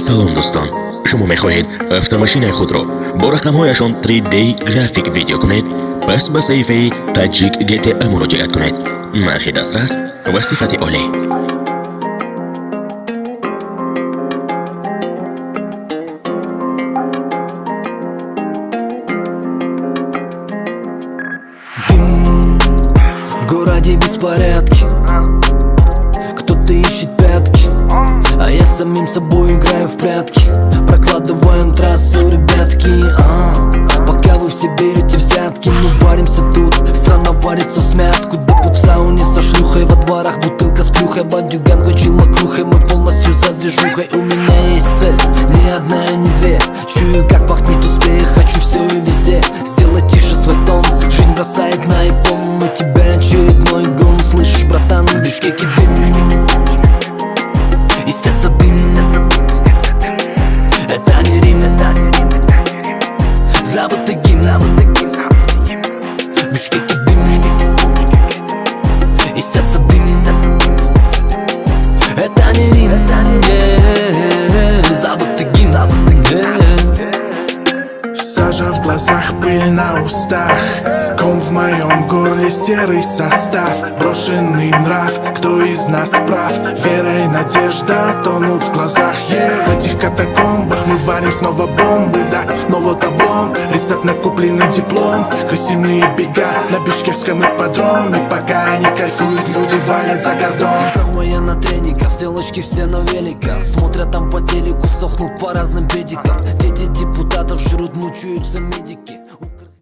салом дӯстон, шумо мехоҳед автомошинаи худро бо рақамҳояшон 3D график видео кунед? пас ба саҳифаи Tajik GTA муроҷиат кунед. нархи дастрас ва сифати олӣ. В городе беспорядки, кто-то ищет пятки, а я с самим собой играю в прятки. Прокладываем трассу, ребятки, пока вы все берете взятки. Мы варимся тут, страна варится в смятку. Депут в сауне со шлюхой, во дворах бутылка с плюхой. Бандюган хочил макрухой, мы полностью за движухой. У меня есть цель, ни одна и не две. Чую, как пахнет успех, хочу все и везде. Сделать тише свой тон, жизнь бросает на iPhone. У тебя очередной гон, слышишь, братан, в Бишкеке дым. Истец дым, это не Рим, забытый гимн. В Бишкеке дым, истец дым, это не Рим, забытый гимн. Сажа в глазах, пыль на устах, ком в моем горле, серый состав, брошенный нрав. Кто из нас прав? Вера и надежда тонут в глазах. В этих катакомбах мы варим снова бомбы, да, но вот облом. Рецепт на купленный диплом, крысиные бега на бишкекском ипподроме. Пока они кайфуют, люди валят за кордон. Снова я на трениках, селочки все на великах. Смотрят там по телеку, сохнут по разным педикам. Дети депутатов жрут, мучаются медики.